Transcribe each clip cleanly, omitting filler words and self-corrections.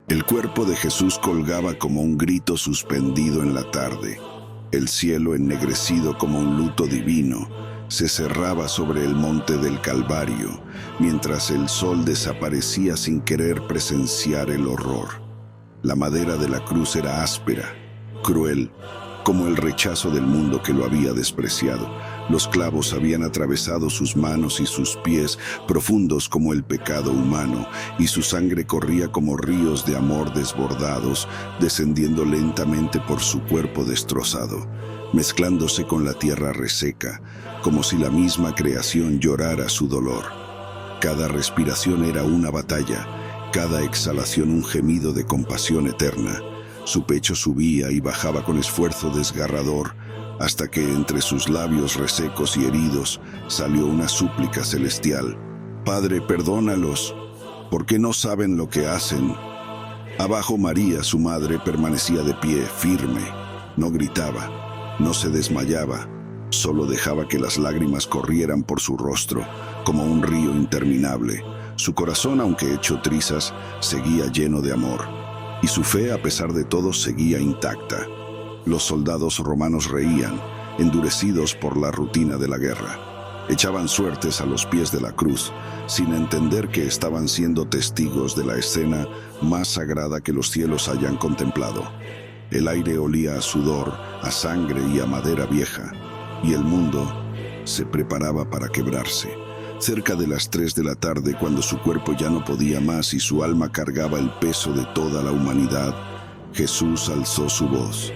El cuerpo de Jesús colgaba como un grito suspendido en la tarde. El cielo, ennegrecido como un luto divino, se cerraba sobre el monte del Calvario, mientras el sol desaparecía sin querer presenciar el horror. La madera de la cruz era áspera, cruel, como el rechazo del mundo que lo había despreciado. Los clavos habían atravesado sus manos y sus pies, profundos como el pecado humano, y su sangre corría como ríos de amor desbordados, descendiendo lentamente por su cuerpo destrozado, mezclándose con la tierra reseca, como si la misma creación llorara su dolor. Cada respiración era una batalla, cada exhalación un gemido de compasión eterna. Su pecho subía y bajaba con esfuerzo desgarrador, hasta que entre sus labios resecos y heridos salió una súplica celestial. «Padre, perdónalos, porque no saben lo que hacen». Abajo María, su madre, permanecía de pie, firme. No gritaba, no se desmayaba, solo dejaba que las lágrimas corrieran por su rostro, como un río interminable. Su corazón, aunque hecho trizas, seguía lleno de amor, y su fe, a pesar de todo, seguía intacta. Los soldados romanos reían, endurecidos por la rutina de la guerra. Echaban suertes a los pies de la cruz, sin entender que estaban siendo testigos de la escena más sagrada que los cielos hayan contemplado. El aire olía a sudor, a sangre y a madera vieja, y el mundo se preparaba para quebrarse. Cerca de las 3 de la tarde, cuando su cuerpo ya no podía más y su alma cargaba el peso de toda la humanidad, Jesús alzó su voz.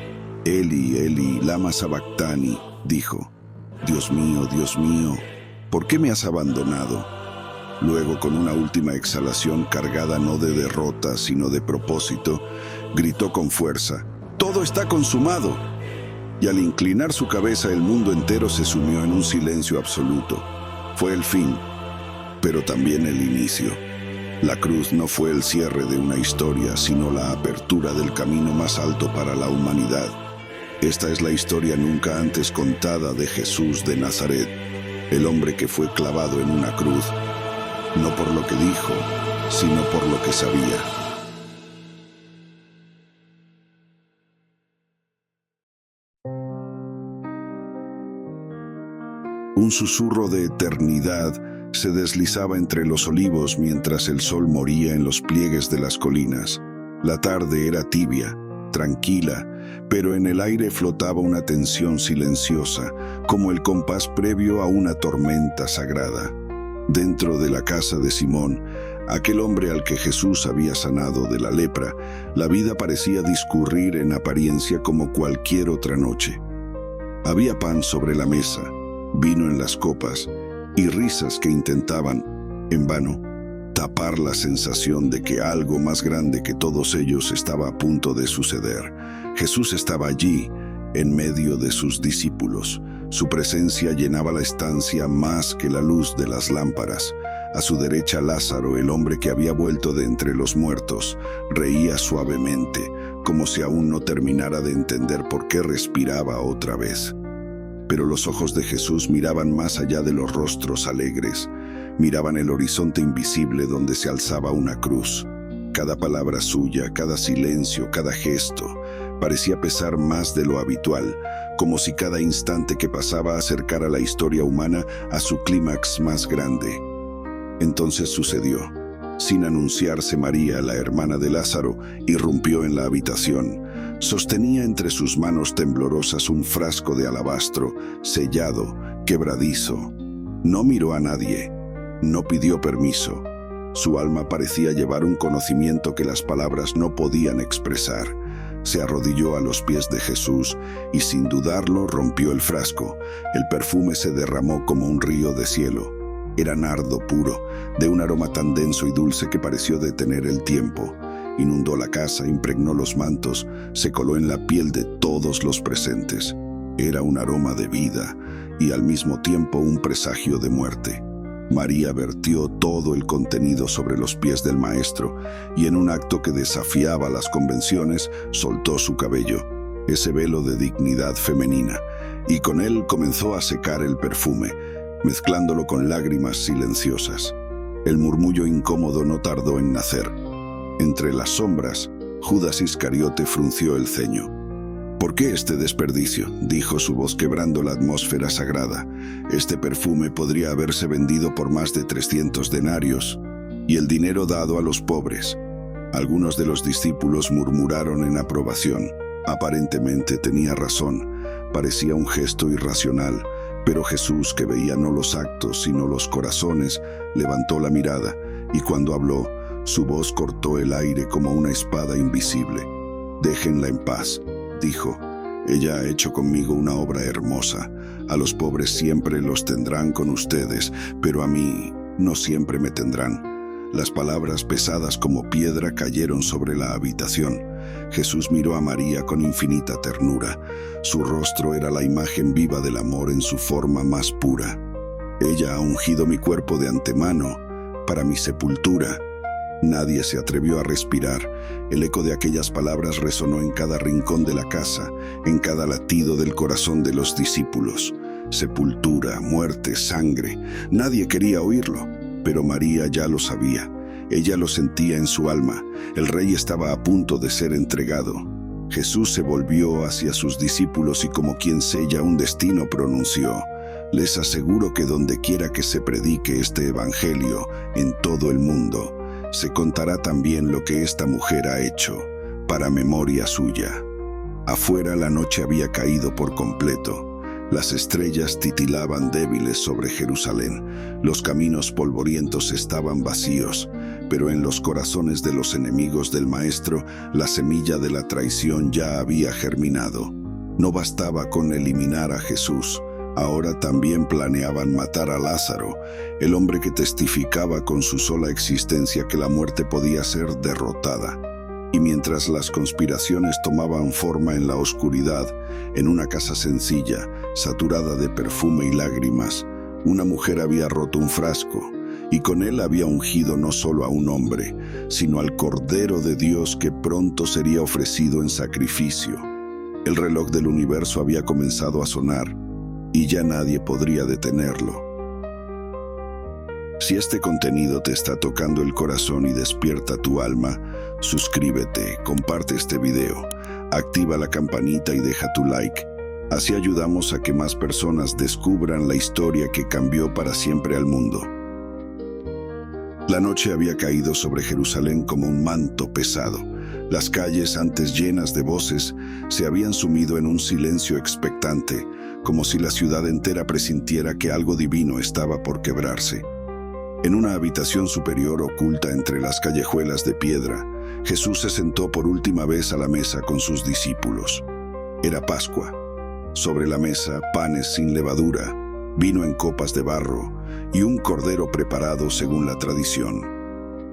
«Eli, Eli, lama sabactani», dijo. Dios mío, ¿por qué me has abandonado?» Luego, con una última exhalación cargada no de derrota, sino de propósito, gritó con fuerza: «¡Todo está consumado!». Y al inclinar su cabeza, el mundo entero se sumió en un silencio absoluto. Fue el fin, pero también el inicio. La cruz no fue el cierre de una historia, sino la apertura del camino más alto para la humanidad. Esta es la historia nunca antes contada de Jesús de Nazaret, el hombre que fue clavado en una cruz, no por lo que dijo, sino por lo que sabía. Un susurro de eternidad se deslizaba entre los olivos mientras el sol moría en los pliegues de las colinas. La tarde era tibia, tranquila, pero en el aire flotaba una tensión silenciosa, como el compás previo a una tormenta sagrada. Dentro de la casa de Simón, aquel hombre al que Jesús había sanado de la lepra, la vida parecía discurrir en apariencia como cualquier otra noche. Había pan sobre la mesa, vino en las copas y risas que intentaban, en vano, tapar la sensación de que algo más grande que todos ellos estaba a punto de suceder. Jesús estaba allí, en medio de sus discípulos. Su presencia llenaba la estancia más que la luz de las lámparas. A su derecha Lázaro, el hombre que había vuelto de entre los muertos, reía suavemente, como si aún no terminara de entender por qué respiraba otra vez. Pero los ojos de Jesús miraban más allá de los rostros alegres, miraban el horizonte invisible donde se alzaba una cruz. Cada palabra suya, cada silencio, cada gesto, parecía pesar más de lo habitual, como si cada instante que pasaba acercara la historia humana a su clímax más grande. Entonces sucedió. Sin anunciarse, María, la hermana de Lázaro, irrumpió en la habitación. Sostenía entre sus manos temblorosas un frasco de alabastro, sellado, quebradizo. No miró a nadie, no pidió permiso. Su alma parecía llevar un conocimiento que las palabras no podían expresar. Se arrodilló a los pies de Jesús y sin dudarlo rompió el frasco. El perfume se derramó como un río de cielo. Era nardo puro, de un aroma tan denso y dulce que pareció detener el tiempo. Inundó la casa, impregnó los mantos, se coló en la piel de todos los presentes. Era un aroma de vida y al mismo tiempo un presagio de muerte. María vertió todo el contenido sobre los pies del Maestro y en un acto que desafiaba las convenciones, soltó su cabello, ese velo de dignidad femenina, y con él comenzó a secar el perfume, mezclándolo con lágrimas silenciosas. El murmullo incómodo no tardó en nacer. Entre las sombras, Judas Iscariote frunció el ceño. «¿Por qué este desperdicio?», dijo su voz quebrando la atmósfera sagrada. «Este perfume podría haberse vendido por más de 300 denarios, y el dinero dado a los pobres». Algunos de los discípulos murmuraron en aprobación. Aparentemente tenía razón. Parecía un gesto irracional, pero Jesús, que veía no los actos sino los corazones, levantó la mirada, y cuando habló, su voz cortó el aire como una espada invisible. «Déjenla en paz», dijo. «Ella ha hecho conmigo una obra hermosa. A los pobres siempre los tendrán con ustedes, pero a mí no siempre me tendrán». Las palabras pesadas como piedra cayeron sobre la habitación. Jesús miró a María con infinita ternura. Su rostro era la imagen viva del amor en su forma más pura. «Ella ha ungido mi cuerpo de antemano para mi sepultura». Nadie se atrevió a respirar. El eco de aquellas palabras resonó en cada rincón de la casa, en cada latido del corazón de los discípulos. Sepultura, muerte, sangre. Nadie quería oírlo, pero María ya lo sabía. Ella lo sentía en su alma. El rey estaba a punto de ser entregado. Jesús se volvió hacia sus discípulos y, como quien sella un destino, pronunció: «Les aseguro que donde quiera que se predique este evangelio en todo el mundo, se contará también lo que esta mujer ha hecho, para memoria suya». Afuera la noche había caído por completo. Las estrellas titilaban débiles sobre Jerusalén. Los caminos polvorientos estaban vacíos, pero en los corazones de los enemigos del Maestro, la semilla de la traición ya había germinado. No bastaba con eliminar a Jesús. Ahora también planeaban matar a Lázaro, el hombre que testificaba con su sola existencia que la muerte podía ser derrotada. Y mientras las conspiraciones tomaban forma en la oscuridad, en una casa sencilla, saturada de perfume y lágrimas, una mujer había roto un frasco, y con él había ungido no solo a un hombre, sino al Cordero de Dios que pronto sería ofrecido en sacrificio. El reloj del universo había comenzado a sonar, y ya nadie podría detenerlo. Si este contenido te está tocando el corazón y despierta tu alma, suscríbete, comparte este video, activa la campanita y deja tu like. Así ayudamos a que más personas descubran la historia que cambió para siempre al mundo. La noche había caído sobre Jerusalén como un manto pesado. Las calles, antes llenas de voces, se habían sumido en un silencio expectante, como si la ciudad entera presintiera que algo divino estaba por quebrarse. En una habitación superior oculta entre las callejuelas de piedra, Jesús se sentó por última vez a la mesa con sus discípulos. Era Pascua. Sobre la mesa, panes sin levadura, vino en copas de barro y un cordero preparado según la tradición.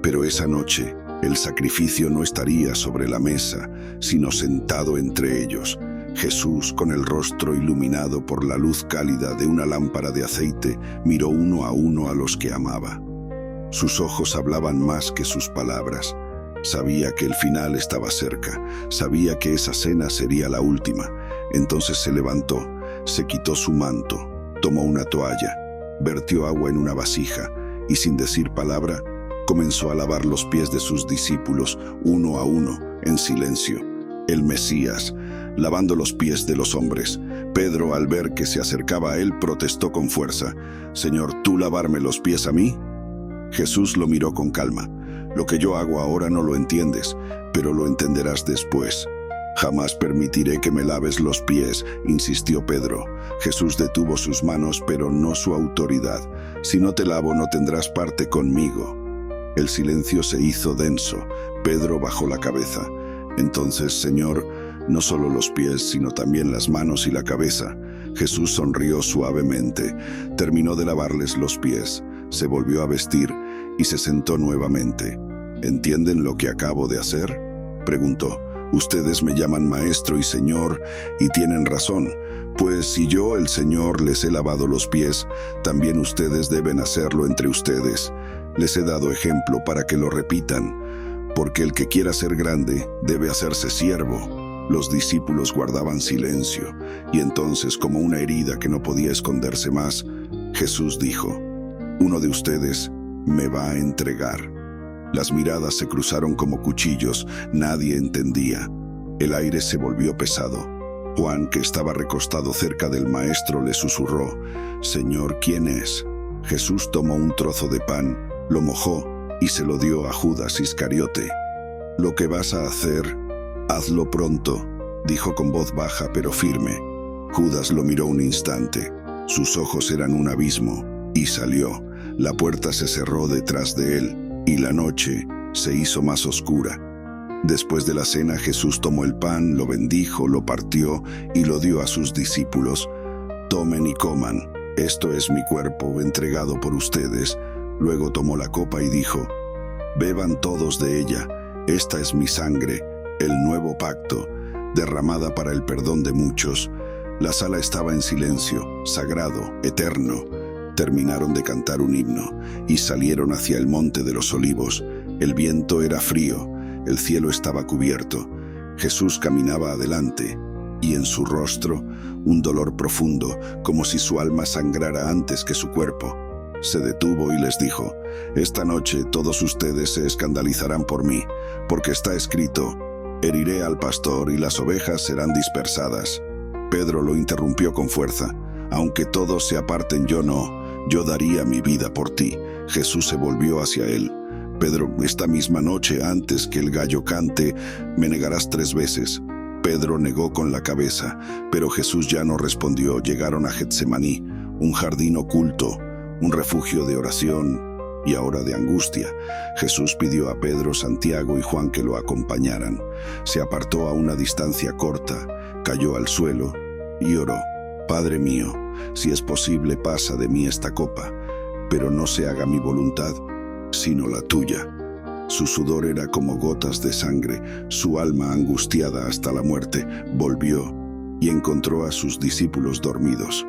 Pero esa noche, el sacrificio no estaría sobre la mesa, sino sentado entre ellos. Jesús, con el rostro iluminado por la luz cálida de una lámpara de aceite, miró uno a los que amaba. Sus ojos hablaban más que sus palabras. Sabía que el final estaba cerca, sabía que esa cena sería la última. Entonces se levantó, se quitó su manto, tomó una toalla, vertió agua en una vasija y, sin decir palabra, comenzó a lavar los pies de sus discípulos uno a uno, en silencio. El Mesías, lavando los pies de los hombres. Pedro, al ver que se acercaba a él, protestó con fuerza: «Señor, ¿tú lavarme los pies a mí?». Jesús lo miró con calma. «Lo que yo hago ahora no lo entiendes, pero lo entenderás después». «Jamás permitiré que me laves los pies», insistió Pedro. Jesús detuvo sus manos, pero no su autoridad. «Si no te lavo, no tendrás parte conmigo». El silencio se hizo denso. Pedro bajó la cabeza. «Entonces, Señor, no solo los pies, sino también las manos y la cabeza». Jesús sonrió suavemente, terminó de lavarles los pies, se volvió a vestir y se sentó nuevamente. «¿Entienden lo que acabo de hacer?», preguntó. «Ustedes me llaman maestro y señor, y tienen razón, pues si yo, el Señor, les he lavado los pies, también ustedes deben hacerlo entre ustedes. Les he dado ejemplo para que lo repitan, porque el que quiera ser grande debe hacerse siervo». Los discípulos guardaban silencio, y entonces, como una herida que no podía esconderse más, Jesús dijo: «Uno de ustedes me va a entregar». Las miradas se cruzaron como cuchillos, nadie entendía. El aire se volvió pesado. Juan, que estaba recostado cerca del maestro, le susurró: «Señor, ¿quién es?». Jesús tomó un trozo de pan, lo mojó y se lo dio a Judas Iscariote. «Lo que vas a hacer, hazlo pronto», dijo con voz baja pero firme. Judas lo miró un instante. Sus ojos eran un abismo y salió. La puerta se cerró detrás de él y la noche se hizo más oscura. Después de la cena, Jesús tomó el pan, lo bendijo, lo partió y lo dio a sus discípulos. «Tomen y coman, esto es mi cuerpo entregado por ustedes». Luego tomó la copa y dijo: «Beban todos de ella, esta es mi sangre, el nuevo pacto, derramada para el perdón de muchos». La sala estaba en silencio, sagrado, eterno. Terminaron de cantar un himno y salieron hacia el monte de los Olivos. El viento era frío, el cielo estaba cubierto. Jesús caminaba adelante y en su rostro un dolor profundo, como si su alma sangrara antes que su cuerpo. Se detuvo y les dijo: «Esta noche todos ustedes se escandalizarán por mí, porque está escrito: heriré al pastor y las ovejas serán dispersadas». Pedro lo interrumpió con fuerza: «Aunque todos se aparten, yo no, yo daría mi vida por ti». Jesús se volvió hacia él: «Pedro, esta misma noche, antes que el gallo cante, me negarás 3 veces». Pedro negó con la cabeza, pero Jesús ya no respondió. Llegaron a Getsemaní, un jardín oculto, un refugio de oración y ahora de angustia. Jesús pidió a Pedro, Santiago y Juan que lo acompañaran. Se apartó a una distancia corta, cayó al suelo y oró: «Padre mío, si es posible, pasa de mí esta copa, pero no se haga mi voluntad, sino la tuya». Su sudor era como gotas de sangre, su alma angustiada hasta la muerte. Volvió y encontró a sus discípulos dormidos.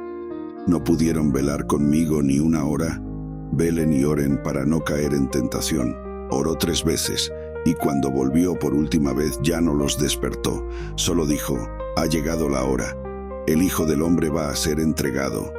«¿No pudieron velar conmigo ni una hora? Velen y oren para no caer en tentación». Oró 3 veces y cuando volvió por última vez ya no los despertó. Solo dijo: «Ha llegado la hora. El Hijo del Hombre va a ser entregado».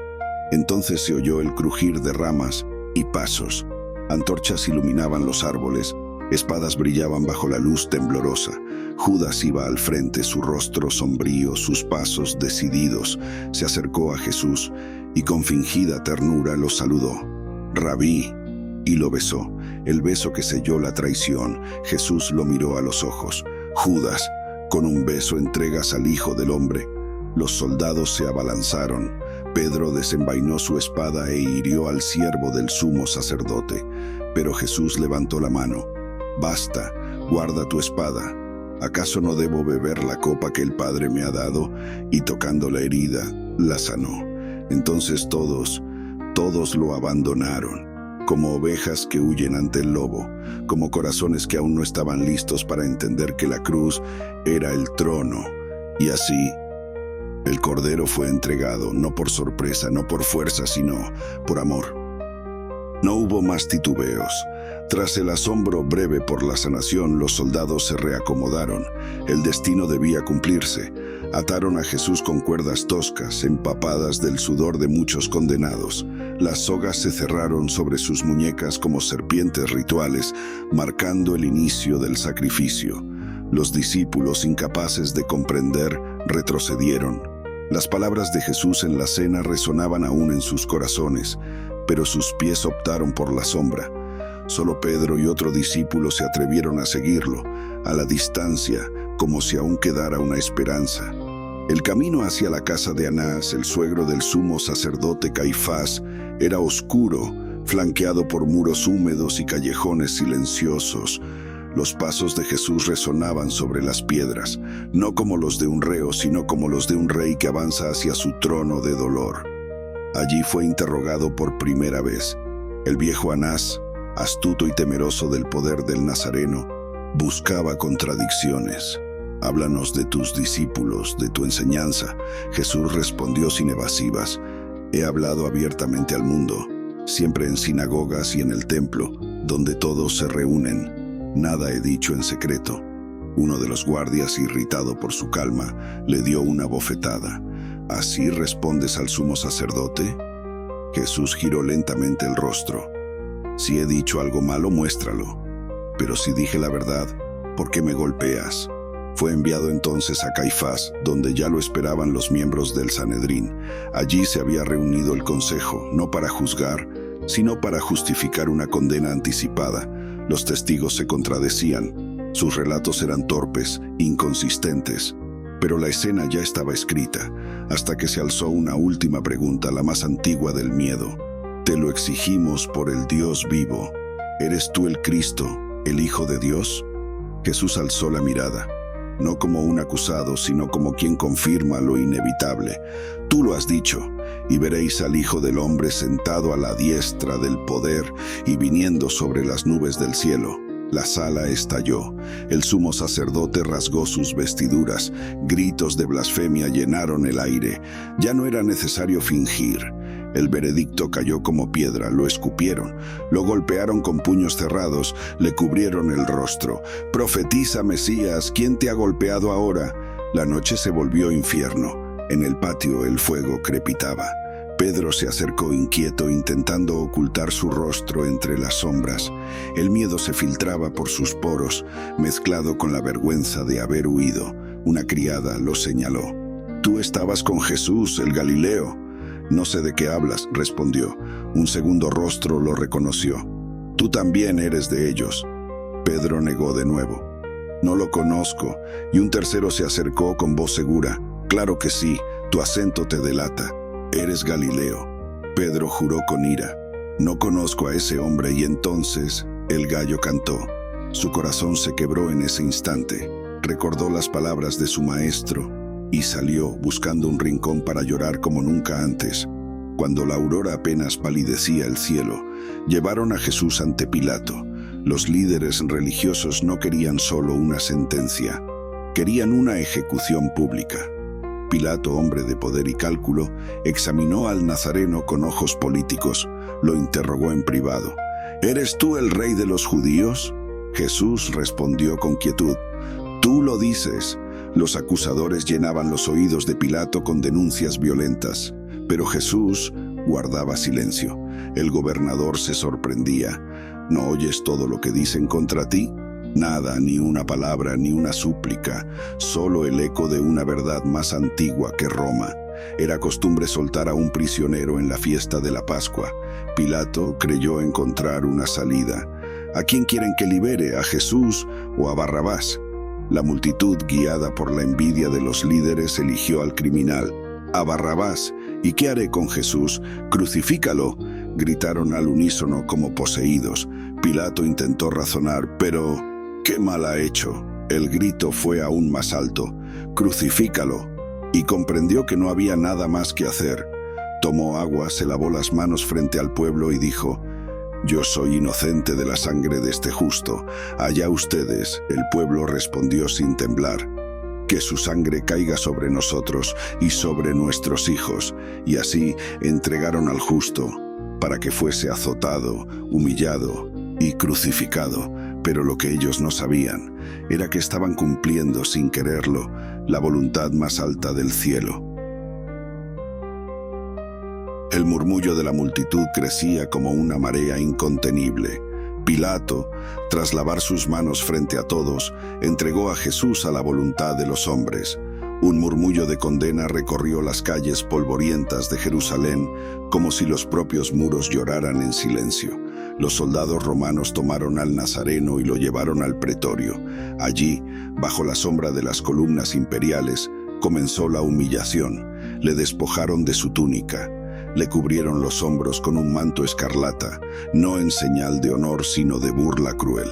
Entonces se oyó el crujir de ramas y pasos. Antorchas iluminaban los árboles, espadas brillaban bajo la luz temblorosa. Judas iba al frente, su rostro sombrío, sus pasos decididos. Se acercó a Jesús y con fingida ternura lo saludó: «Rabí», y lo besó, el beso que selló la traición. Jesús lo miró a los ojos: «Judas, con un beso entregas al Hijo del Hombre». Los soldados se abalanzaron. Pedro desenvainó su espada e hirió al siervo del sumo sacerdote. Pero Jesús levantó la mano: «Basta, guarda tu espada. ¿Acaso no debo beber la copa que el Padre me ha dado?». Y tocando la herida, la sanó. Entonces todos lo abandonaron, como ovejas que huyen ante el lobo, como corazones que aún no estaban listos para entender que la cruz era el trono. Y así, el Cordero fue entregado, no por sorpresa, no por fuerza, sino por amor. No hubo más titubeos. Tras el asombro breve por la sanación, los soldados se reacomodaron. El destino debía cumplirse. Ataron a Jesús con cuerdas toscas, empapadas del sudor de muchos condenados. Las sogas se cerraron sobre sus muñecas como serpientes rituales, marcando el inicio del sacrificio. Los discípulos, incapaces de comprender, retrocedieron. Las palabras de Jesús en la cena resonaban aún en sus corazones, pero sus pies optaron por la sombra. Solo Pedro y otro discípulo se atrevieron a seguirlo, a la distancia, como si aún quedara una esperanza. El camino hacia la casa de Anás, el suegro del sumo sacerdote Caifás, era oscuro, flanqueado por muros húmedos y callejones silenciosos. Los pasos de Jesús resonaban sobre las piedras, no como los de un reo, sino como los de un rey que avanza hacia su trono de dolor. Allí fue interrogado por primera vez. El viejo Anás, astuto y temeroso del poder del Nazareno, buscaba contradicciones. «Háblanos de tus discípulos, de tu enseñanza». Jesús respondió sin evasivas: «He hablado abiertamente al mundo, siempre en sinagogas y en el templo, donde todos se reúnen. Nada he dicho en secreto». Uno de los guardias, irritado por su calma, le dio una bofetada. «¿Así respondes al sumo sacerdote?». Jesús giró lentamente el rostro. «Si he dicho algo malo, muéstralo». Pero si dije la verdad, ¿por qué me golpeas? Fue enviado entonces a Caifás, donde ya lo esperaban los miembros del Sanedrín. Allí se había reunido el consejo, no para juzgar, sino para justificar una condena anticipada. Los testigos se contradecían, sus relatos eran torpes, inconsistentes, pero la escena ya estaba escrita, hasta que se alzó una última pregunta, la más antigua del miedo. Te lo exigimos por el Dios vivo. ¿Eres tú el Cristo, el Hijo de Dios? Jesús alzó la mirada, no como un acusado, sino como quien confirma lo inevitable. Tú lo has dicho, y veréis al Hijo del Hombre sentado a la diestra del poder y viniendo sobre las nubes del cielo. La sala estalló. El sumo sacerdote rasgó sus vestiduras. Gritos de blasfemia llenaron el aire. Ya no era necesario fingir. El veredicto cayó como piedra, lo escupieron, lo golpearon con puños cerrados, le cubrieron el rostro. Profetiza, Mesías, ¿quién te ha golpeado ahora? La noche se volvió infierno. En el patio el fuego crepitaba. Pedro se acercó inquieto, intentando ocultar su rostro entre las sombras. El miedo se filtraba por sus poros, mezclado con la vergüenza de haber huido. Una criada lo señaló. Tú estabas con Jesús, el Galileo. No sé de qué hablas, respondió. Un segundo rostro lo reconoció. Tú también eres de ellos. Pedro negó de nuevo. No lo conozco. Y un tercero se acercó con voz segura. Claro que sí, tu acento te delata. Eres Galileo. Pedro juró con ira. No conozco a ese hombre. Y entonces el gallo cantó. Su corazón se quebró en ese instante. Recordó las palabras de su maestro y salió buscando un rincón para llorar como nunca antes. Cuando la aurora apenas palidecía el cielo, llevaron a Jesús ante Pilato. Los líderes religiosos no querían solo una sentencia, querían una ejecución pública. Pilato, hombre de poder y cálculo, examinó al nazareno con ojos políticos, lo interrogó en privado. ¿Eres tú el rey de los judíos? Jesús respondió con quietud. Tú lo dices. Los acusadores llenaban los oídos de Pilato con denuncias violentas, pero Jesús guardaba silencio. El gobernador se sorprendía. ¿No oyes todo lo que dicen contra ti? Nada, ni una palabra, ni una súplica, solo el eco de una verdad más antigua que Roma. Era costumbre soltar a un prisionero en la fiesta de la Pascua. Pilato creyó encontrar una salida. ¿A quién quieren que libere? ¿A Jesús o a Barrabás? La multitud, guiada por la envidia de los líderes, eligió al criminal, a Barrabás. ¿Y qué haré con Jesús? ¡Crucifícalo!, gritaron al unísono como poseídos. Pilato intentó razonar, pero ¿qué mal ha hecho? El grito fue aún más alto. ¡Crucifícalo! Y comprendió que no había nada más que hacer. Tomó agua, se lavó las manos frente al pueblo y dijo: Yo soy inocente de la sangre de este justo. Allá ustedes. El pueblo respondió sin temblar: Que su sangre caiga sobre nosotros y sobre nuestros hijos. Y así entregaron al justo para que fuese azotado, humillado y crucificado. Pero lo que ellos no sabían era que estaban cumpliendo sin quererlo la voluntad más alta del cielo. El murmullo de la multitud crecía como una marea incontenible. Pilato, tras lavar sus manos frente a todos, entregó a Jesús a la voluntad de los hombres. Un murmullo de condena recorrió las calles polvorientas de Jerusalén, como si los propios muros lloraran en silencio. Los soldados romanos tomaron al Nazareno y lo llevaron al pretorio. Allí, bajo la sombra de las columnas imperiales, comenzó la humillación. Le despojaron de su túnica. Le cubrieron los hombros con un manto escarlata, no en señal de honor sino de burla cruel.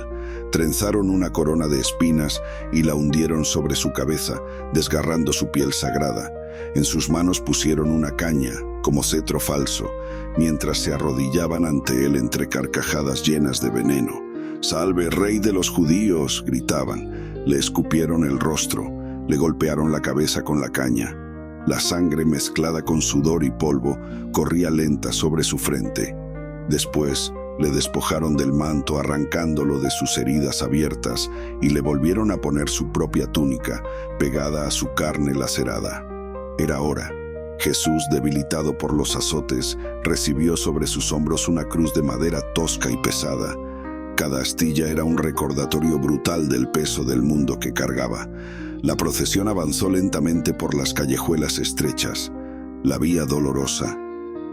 Trenzaron una corona de espinas y la hundieron sobre su cabeza, desgarrando su piel sagrada. En sus manos pusieron una caña, como cetro falso, mientras se arrodillaban ante él entre carcajadas llenas de veneno. «¡Salve, rey de los judíos!», gritaban. Le escupieron el rostro, le golpearon la cabeza con la caña. La sangre mezclada con sudor y polvo corría lenta sobre su frente. Después le despojaron del manto arrancándolo de sus heridas abiertas y le volvieron a poner su propia túnica pegada a su carne lacerada. Era hora. Jesús, debilitado por los azotes, recibió sobre sus hombros una cruz de madera tosca y pesada. Cada astilla era un recordatorio brutal del peso del mundo que cargaba. La procesión avanzó lentamente por las callejuelas estrechas, la vía dolorosa.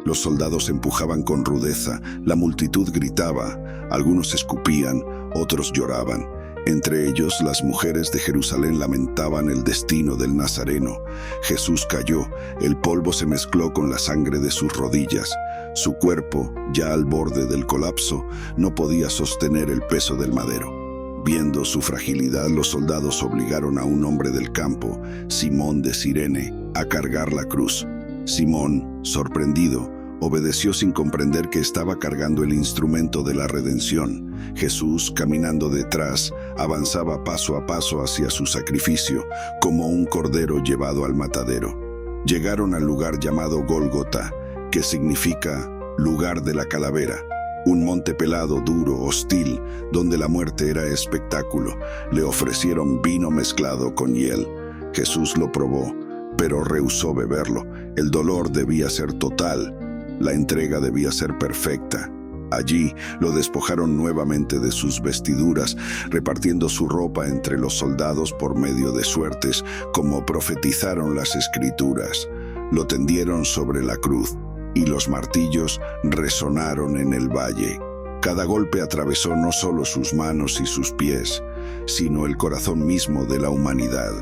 Los soldados empujaban con rudeza, la multitud gritaba, algunos escupían, otros lloraban. Entre ellos, las mujeres de Jerusalén lamentaban el destino del Nazareno. Jesús cayó, el polvo se mezcló con la sangre de sus rodillas. Su cuerpo, ya al borde del colapso, no podía sostener el peso del madero. Viendo su fragilidad, los soldados obligaron a un hombre del campo, Simón de Cirene, a cargar la cruz. Simón, sorprendido, obedeció sin comprender que estaba cargando el instrumento de la redención. Jesús, caminando detrás, avanzaba paso a paso hacia su sacrificio, como un cordero llevado al matadero. Llegaron al lugar llamado Gólgota, que significa lugar de la calavera, un monte pelado, duro, hostil, donde la muerte era espectáculo. Le ofrecieron vino mezclado con hiel. Jesús lo probó, pero rehusó beberlo. El dolor debía ser total. La entrega debía ser perfecta. Allí lo despojaron nuevamente de sus vestiduras, repartiendo su ropa entre los soldados por medio de suertes, como profetizaron las Escrituras. Lo tendieron sobre la cruz, y los martillos resonaron en el valle. Cada golpe atravesó no solo sus manos y sus pies, sino el corazón mismo de la humanidad.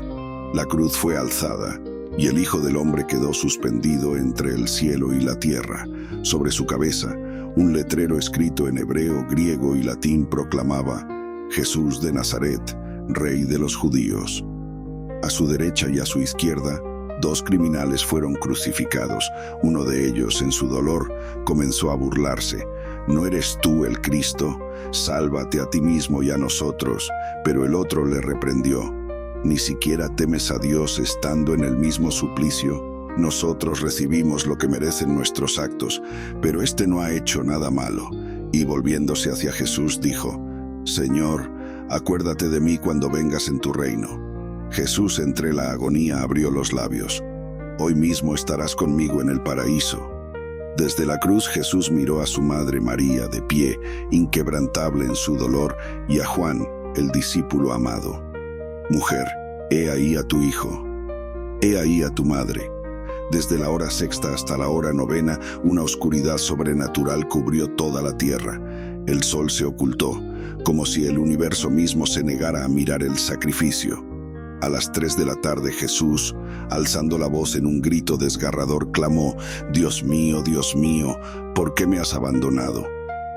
La cruz fue alzada, y el Hijo del Hombre quedó suspendido entre el cielo y la tierra. Sobre su cabeza, un letrero escrito en hebreo, griego y latín proclamaba: Jesús de Nazaret, Rey de los Judíos. A su derecha y a su izquierda, dos criminales fueron crucificados. Uno de ellos, en su dolor, comenzó a burlarse. ¿No eres tú el Cristo? Sálvate a ti mismo y a nosotros. Pero el otro le reprendió: ¿ni siquiera temes a Dios estando en el mismo suplicio? Nosotros recibimos lo que merecen nuestros actos, pero este no ha hecho nada malo. Y volviéndose hacia Jesús dijo: Señor, acuérdate de mí cuando vengas en tu reino. Jesús, entre la agonía, abrió los labios: Hoy mismo estarás conmigo en el paraíso. Desde la cruz Jesús miró a su madre María de pie, inquebrantable en su dolor, y a Juan, el discípulo amado. Mujer, he ahí a tu hijo. He ahí a tu madre. Desde la hora sexta hasta la hora novena, una oscuridad sobrenatural cubrió toda la tierra. El sol se ocultó, como si el universo mismo se negara a mirar el sacrificio. A las 3 de la tarde Jesús, alzando la voz en un grito desgarrador, clamó: Dios mío, ¿por qué me has abandonado?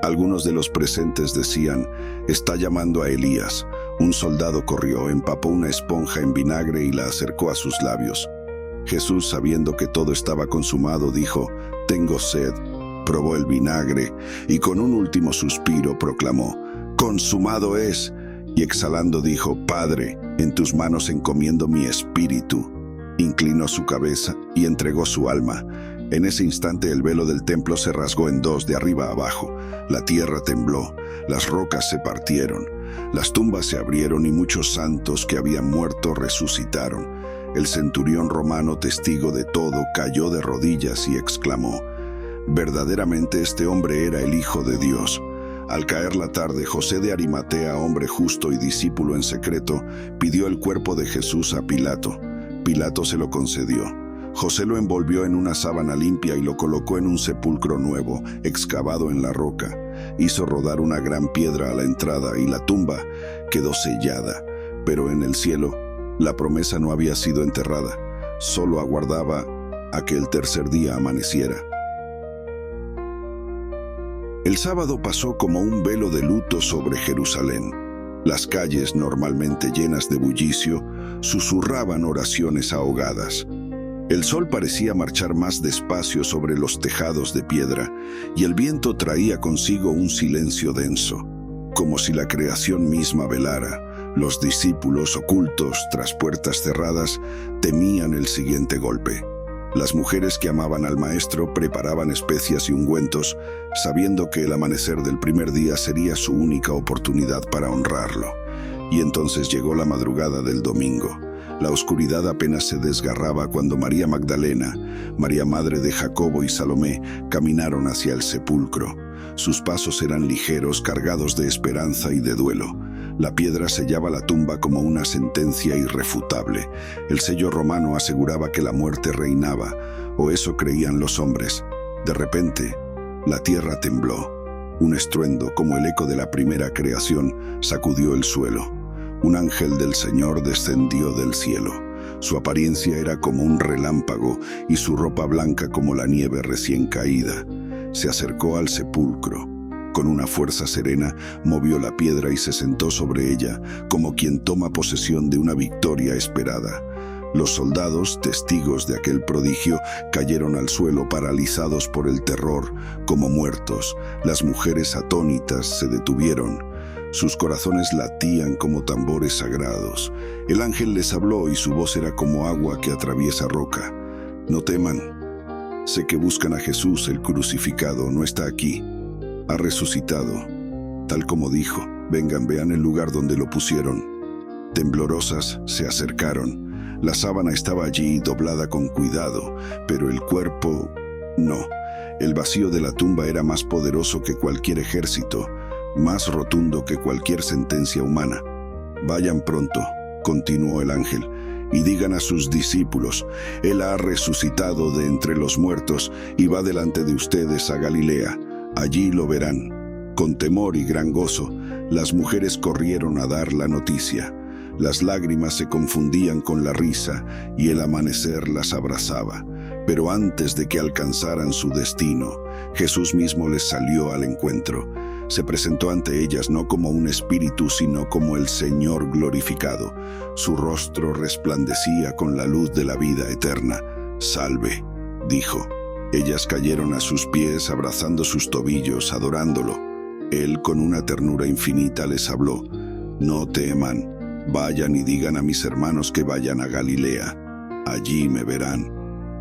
Algunos de los presentes decían: está llamando a Elías. Un soldado corrió, empapó una esponja en vinagre y la acercó a sus labios. Jesús, sabiendo que todo estaba consumado, dijo: tengo sed. Probó el vinagre y con un último suspiro proclamó: consumado es. Y exhalando dijo: Padre, en tus manos encomiendo mi espíritu. Inclinó su cabeza y entregó su alma. En ese instante el velo del templo se rasgó en dos de arriba a abajo. La tierra tembló, las rocas se partieron, las tumbas se abrieron y muchos santos que habían muerto resucitaron. El centurión romano, testigo de todo, cayó de rodillas y exclamó: verdaderamente este hombre era el Hijo de Dios. Al caer la tarde, José de Arimatea, hombre justo y discípulo en secreto, pidió el cuerpo de Jesús a Pilato. Pilato se lo concedió. José lo envolvió en una sábana limpia y lo colocó en un sepulcro nuevo, excavado en la roca. Hizo rodar una gran piedra a la entrada y la tumba quedó sellada. Pero en el cielo, la promesa no había sido enterrada, solo aguardaba a que el tercer día amaneciera. El sábado pasó como un velo de luto sobre Jerusalén. Las calles, normalmente llenas de bullicio, susurraban oraciones ahogadas. El sol parecía marchar más despacio sobre los tejados de piedra, y el viento traía consigo un silencio denso, como si la creación misma velara. Los discípulos, ocultos tras puertas cerradas, temían el siguiente golpe. Las mujeres que amaban al Maestro preparaban especias y ungüentos, sabiendo que el amanecer del primer día sería su única oportunidad para honrarlo. Y entonces llegó la madrugada del domingo. La oscuridad apenas se desgarraba cuando María Magdalena, María madre de Jacobo y Salomé, caminaron hacia el sepulcro. Sus pasos eran ligeros, cargados de esperanza y de duelo. La piedra sellaba la tumba como una sentencia irrefutable. El sello romano aseguraba que la muerte reinaba, o eso creían los hombres. De repente, la tierra tembló. Un estruendo, como el eco de la primera creación, sacudió el suelo. Un ángel del Señor descendió del cielo. Su apariencia era como un relámpago y su ropa blanca como la nieve recién caída. Se acercó al sepulcro. Con una fuerza serena, movió la piedra y se sentó sobre ella, como quien toma posesión de una victoria esperada. Los soldados, testigos de aquel prodigio, cayeron al suelo paralizados por el terror, como muertos. Las mujeres atónitas se detuvieron. Sus corazones latían como tambores sagrados. El ángel les habló y su voz era como agua que atraviesa roca. No teman. Sé que buscan a Jesús, el crucificado. No está aquí. Ha resucitado. Tal como dijo. Vengan, vean el lugar donde lo pusieron. Temblorosas se acercaron. La sábana estaba allí, doblada con cuidado, pero el cuerpo no. El vacío de la tumba era más poderoso que cualquier ejército, más rotundo que cualquier sentencia humana. Vayan pronto, continuó el ángel, y digan a sus discípulos, Él ha resucitado de entre los muertos y va delante de ustedes a Galilea. Allí lo verán. Con temor y gran gozo, las mujeres corrieron a dar la noticia. Las lágrimas se confundían con la risa y el amanecer las abrazaba. Pero antes de que alcanzaran su destino, Jesús mismo les salió al encuentro. Se presentó ante ellas no como un espíritu, sino como el Señor glorificado. Su rostro resplandecía con la luz de la vida eterna. «Salve», dijo. Ellas cayeron a sus pies, abrazando sus tobillos, adorándolo. Él, con una ternura infinita, les habló. «No teman. Vayan y digan a mis hermanos que vayan a Galilea. Allí me verán».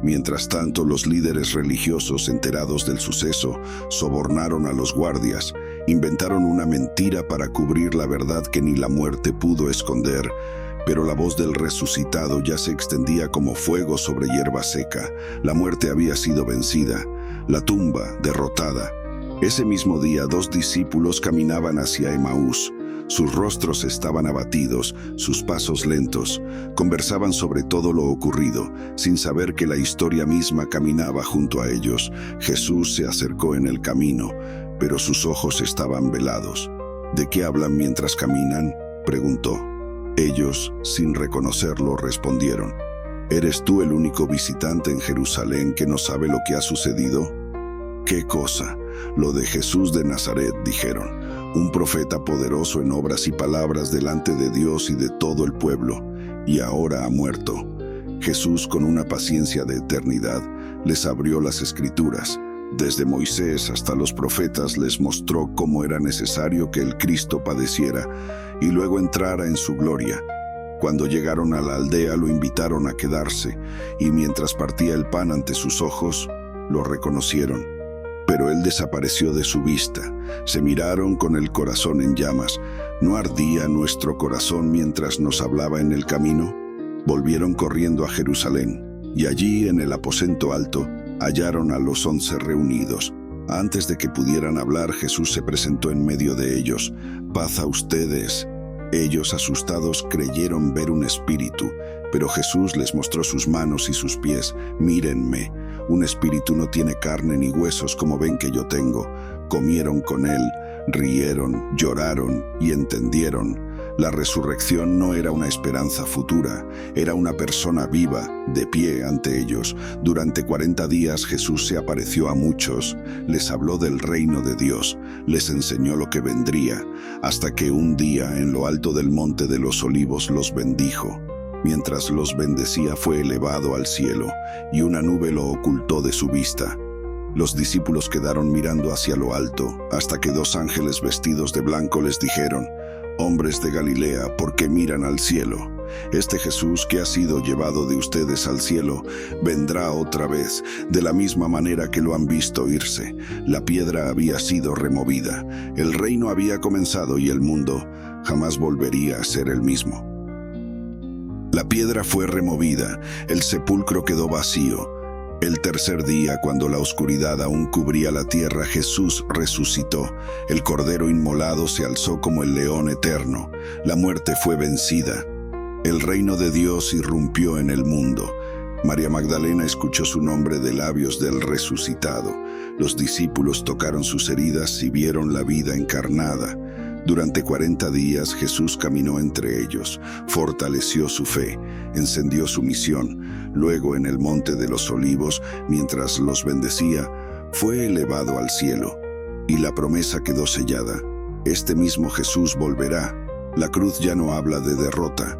Mientras tanto, los líderes religiosos, enterados del suceso, sobornaron a los guardias, inventaron una mentira para cubrir la verdad que ni la muerte pudo esconder. Pero la voz del resucitado ya se extendía como fuego sobre hierba seca. La muerte había sido vencida, la tumba derrotada. Ese mismo día, 2 discípulos caminaban hacia Emaús. Sus rostros estaban abatidos, sus pasos lentos. Conversaban sobre todo lo ocurrido, sin saber que la historia misma caminaba junto a ellos. Jesús se acercó en el camino, pero sus ojos estaban velados. «¿De qué hablan mientras caminan?», preguntó. Ellos, sin reconocerlo, respondieron. «¿Eres tú el único visitante en Jerusalén que no sabe lo que ha sucedido?». «¿Qué cosa?». «Lo de Jesús de Nazaret», dijeron. «Un profeta poderoso en obras y palabras delante de Dios y de todo el pueblo, y ahora ha muerto». Jesús, con una paciencia de eternidad, les abrió las Escrituras. Desde Moisés hasta los profetas les mostró cómo era necesario que el Cristo padeciera y luego entrara en su gloria. Cuando llegaron a la aldea lo invitaron a quedarse, y mientras partía el pan ante sus ojos, lo reconocieron. Pero él desapareció de su vista. Se miraron con el corazón en llamas. ¿No ardía nuestro corazón mientras nos hablaba en el camino? Volvieron corriendo a Jerusalén, y allí, en el aposento alto, hallaron a los 11 reunidos. Antes de que pudieran hablar, Jesús se presentó en medio de ellos. «Paz a ustedes». Ellos, asustados, creyeron ver un espíritu, pero Jesús les mostró sus manos y sus pies. «Mírenme, un espíritu no tiene carne ni huesos como ven que yo tengo». Comieron con él, rieron, lloraron y entendieron. La resurrección no era una esperanza futura, era una persona viva, de pie ante ellos. Durante 40 días Jesús se apareció a muchos, les habló del reino de Dios, les enseñó lo que vendría, hasta que un día en lo alto del monte de los Olivos los bendijo. Mientras los bendecía fue elevado al cielo, y una nube lo ocultó de su vista. Los discípulos quedaron mirando hacia lo alto, hasta que 2 ángeles vestidos de blanco les dijeron: «Hombres de Galilea, ¿por qué miran al cielo? Este Jesús que ha sido llevado de ustedes al cielo, vendrá otra vez, de la misma manera que lo han visto irse». La piedra había sido removida, el reino había comenzado y el mundo jamás volvería a ser el mismo. La piedra fue removida, el sepulcro quedó vacío. El tercer día, cuando la oscuridad aún cubría la tierra, Jesús resucitó. El Cordero inmolado se alzó como el león eterno. La muerte fue vencida. El reino de Dios irrumpió en el mundo. María Magdalena escuchó su nombre de labios del resucitado. Los discípulos tocaron sus heridas y vieron la vida encarnada. Durante 40 días Jesús caminó entre ellos, fortaleció su fe, encendió su misión. Luego, en el Monte de los Olivos, mientras los bendecía, fue elevado al cielo. Y la promesa quedó sellada. Este mismo Jesús volverá. La cruz ya no habla de derrota.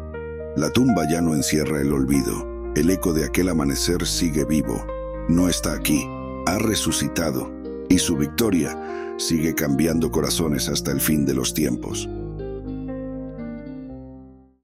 La tumba ya no encierra el olvido. El eco de aquel amanecer sigue vivo. No está aquí, ha resucitado. Y su victoria sigue cambiando corazones hasta el fin de los tiempos.